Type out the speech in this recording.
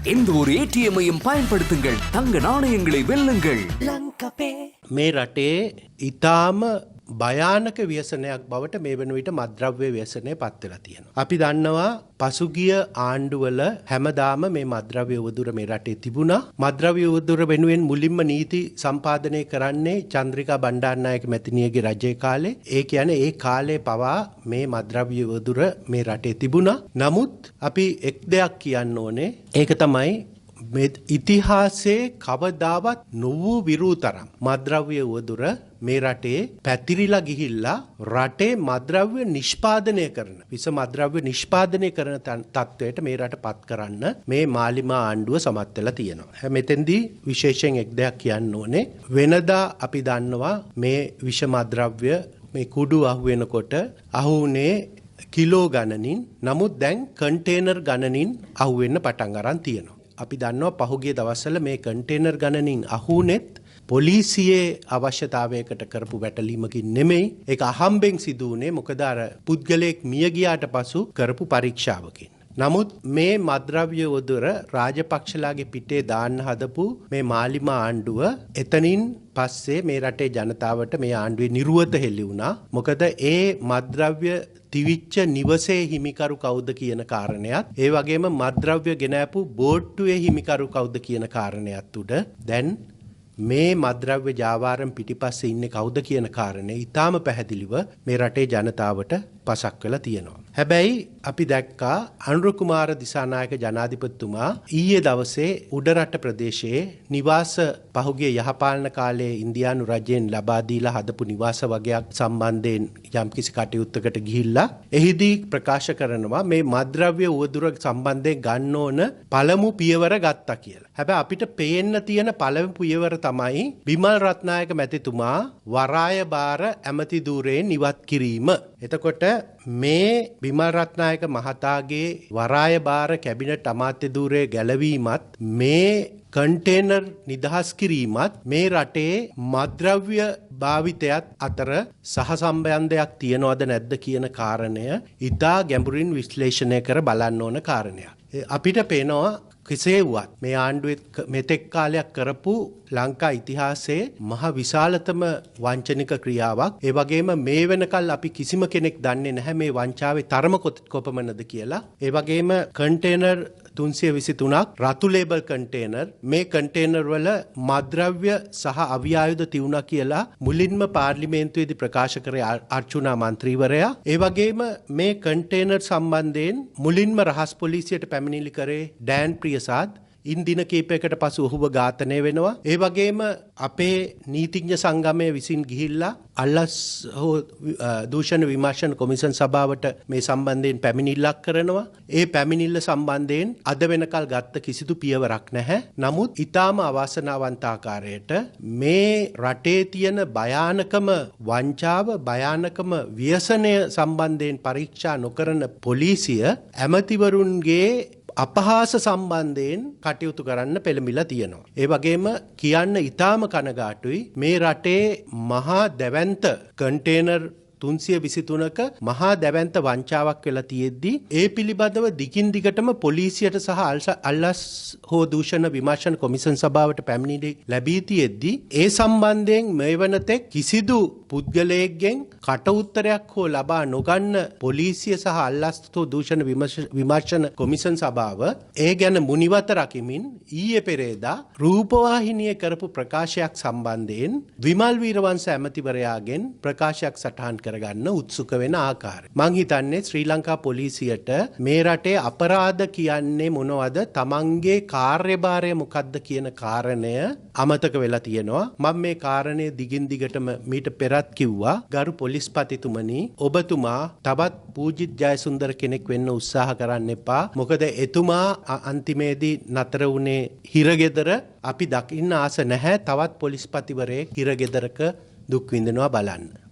எந்த ஒரு ஏடிஎம்மையும் பயன்படுத்துங்கள், தங்க நாணயங்களை வெல்லுங்கள். මේ රටේ ඉතාම භයානක ව්‍යසනයක් බවට මේ වන විට මද්‍රව්‍ය ව්‍යසනය පත් වෙලා තියෙනවා. අපි දන්නවා පසුගිය ආණ්ඩුවල හැමදාම මේ මද්‍රව්‍ය උවදුර මේ රටේ තිබුණා. මද්‍රව්‍ය උවදුර වෙනුවෙන් මුලින්ම නීති සම්පාදනය කරන්නේ චන්ද්‍රිකා බණ්ඩාරනායක මැතිණියගේ රජයේ කාලේ. ඒ කියන්නේ ඒ කාලේ පවා මේ මද්‍රව්‍ය උවදුර මේ රටේ තිබුණා. නමුත් අපි එක් දෙයක් කියන්න ඕනේ. ඒක තමයි ඉතිහාසයේ කවදාවත් නොවූ විරූතරම් මද්‍රව්‍ය උවදුර මේ රටේ පැතිරිලා ගිහිල්ලා රටේ මද්‍රව්‍ය නිෂ්පාදනය කරන විස මද්‍රව්‍ය නිෂ්පාදනය කරන තත්වයට මේ රට පත් කරන්න මේ මාලිමා ආණ්ඩුව සමත් වෙලා තියෙනවා. මෙතෙන්දී විශේෂයෙන් එක් දෙයක් කියන්න ඕනේ. වෙනදා අපි දන්නවා මේ විෂ මද්‍රව්‍ය මේ කුඩු අහු වෙනකොට අහුනේ කිලෝ ගණනින්, නමුත් දැන් කන්ටේනර් ගණනින් අහු වෙන්න පටන් අරන් තියෙනවා. අපි දන්නවා පහුගිය දවස්වල මේ කන්ටේනර් ගණනින් අහුනෙත් පොලිසියේ අවශ්‍යතාවයකට කරපු වැටලීමකින් නෙමෙයි. ඒක අහම්බෙන් සිදු වුණේ මොකද අර පුද්ගලයෙක් මිය ගියාට පසු කරපු පරීක්ෂාවකින්. නමුත් මේ මද්‍රව්‍ය උවදුර රාජපක්ෂලාගේ පිටේ දාන්න හදපු මේ මාලිමා ආණ්ඩුව එතනින් පස්සේ මේ රටේ ජනතාවට මේ ආණ්ඩුවේ නිර්වත හෙළි වුණා. මොකද ඒ මද්‍රව්‍ය තිවිච්ච නිවසේ හිමිකරු කවුද කියන කාරණයත්, ඒ වගේම මද්‍රව්‍ය ගෙනෑපු බෝට්ටුවේ හිමිකරු කවුද කියන කාරණයත් උඩ දැන් මේ මද්‍රව්‍ය ජාවාරම් පිටිපස්සේ ඉන්නේ කවුද කියන කාරණේ ඊටාම පැහැදිලිව මේ රටේ ජනතාවට පසක් වෙලා තියෙනවා. හැබැයි අපි දැක්කා අනුර කුමාර දිසානායක ජනාධිපතිතුමා ඊයේ දවසේ උඩරට ප්‍රදේශයේ නිවාස පහුගිය යහපාලන කාලයේ ඉන්දියානු රජයෙන් ලබා දීලා හදපු නිවාස වගයක් සම්බන්ධයෙන් යම්කිසි කටයුත්තකට ගිහිල්ලා එහිදී ප්‍රකාශ කරනවා මේ මද්‍රව්‍ය උවදුර සම්බන්ධයෙන් ගන්න ඕන පළමු පියවර ගත්තා කියලා. හැබැයි අපිට පේන්න තියෙන පළමු පියවර තමයි බිමල් රත්නායක මැතිතුමා වරායබාර ඇමති ධූරයෙන් ඉවත් කිරීම. එතකොට මේ බිමල් රත්නායක මහතාගේ වරායබාර කැබිනට් අමාත්‍ය ධූරයේ ගැලවීමත් මේ කන්ටේනර් නිදහස් කිරීමත් මේ රටේ මද්‍රව්‍ය භාවිතයත් අතර සහසම්බන්ධයක් තියනවද නැද්ද කියන කාරණය ඉතා ගැඹුරින් විශ්ලේෂණය කර බලන්න ඕන කාරණයක්. අපිට පේනවා කෙසේ වුවත් මේ ආණ්ඩුවේ මෙතෙක් කාලයක් කරපු ලංකා ඉතිහාසයේ මහ විශාලතම වංචනික ක්‍රියාවක්. ඒ වගේම මේ වෙනකල් අපි කිසිම කෙනෙක් දන්නේ නැහැ මේ වංචාවේ තරම කොපමණද කියලා. ඒ වගේම කන්ටේනර් 323ක් රතු ලේබල් කන්ටේනර්, මේ කන්ටේනර් වල මද්‍රව්‍ය සහ අවි ආයුධ තියුණා කියලා මුලින්ම පාර්ලිමේන්තුවේදී ප්‍රකාශ කරේ අර්චුනා මන්ත්‍රීවරයා. ඒ වගේම මේ කන්ටේනර් සම්බන්ධයෙන් මුලින්ම රහස් පොලිසියට පැමිණිලි කරේ ඩෑන් ප්‍රියසාද්. ඉන් දින කීපයකට පසු ඔහුව ඝාතනය වෙනවා. ඒ වගේම අපේ නීතිඥ සංගමයේ විසින් ගිහිල්ලා අල්ලස් දූෂණ විමර්ශන කොමිෂන් සභාවට මේ සම්බන්ධයෙන් පැමිණිල්ලක් කරනවා. ඒ පැමිණිල්ල සම්බන්ධයෙන් අද වෙනකල් ගත්ත කිසිදු පියවරක් නැහැ. නමුත් ඊටාම අවාසනාවන්ත ආකාරයට මේ රටේ තියෙන භයානකම වංචාව, භයානකම ව්‍යසනය සම්බන්ධයෙන් පරීක්ෂා නොකරන පොලිසිය ඇමතිවරුන්ගේ අපහාස සම්බන්ධයෙන් කටයුතු කරන්න පෙළඹිලා තියෙනවා. ඒ වගේම කියන්න ඉතාම කනගාටුයි මේ රටේ මහා දැවැන්ත කන්ටේනර් 323ක මහා දැවැන්ත වංචාවක් වෙලා තියෙද්දි ඒ පිළිබඳව දිගින් දිගටම පොලිසියට සහ අල්ලස් හෝ දූෂණ විමර්ශන කොමිෂන් සභාවට පැමිණිලි ලැබී තියෙද්දි ඒ සම්බන්ධයෙන් මේ වනතෙක් කිසිදු පුද්ගලයෙක්ගෙන් කට උත්තරයක් හෝ ලබා නොගන්න පොලිසිය සහ අල්ලස් හෝ දූෂණ විමර්ශන කොමිෂන් සභාව ඒ ගැන මුනිවත රකිමින් ඊයේ පෙරේදා රූපවාහිනියේ කරපු ප්‍රකාශයක් සම්බන්ධයෙන් විමල් වීරවංශ ඇමතිවරයාගෙන් ප්‍රකාශයක් සටහන් කරගන්න උත්සුක වෙන ආකාරය. මං හිතන්නේ ශ්‍රී ලංකා පොලිසියට මේ රටේ අපරාධ කියන්නේ මොනවද, තමන්ගේ කාර්යභාරය මොකක්ද කියන කාරණය අමතක වෙලා තියෙනවා. මම මේ කාරණය දිගින් දිගටම මීට පෙරත් කිව්වා. ගරු පොලිස්පතිතුමනි, ඔබතුමා තවත් පූජිත් ජයසුන්දර කෙනෙක් වෙන්න උත්සාහ කරන්න එපා. මොකද එතුමා අන්තිමේදී නතර වුණේ හිරගෙදර. අපි දකින්න ආස නැහැ තවත් පොලිස්පතිවරයෙක් හිරගෙදරක දුක් විඳිනවා බලන්න.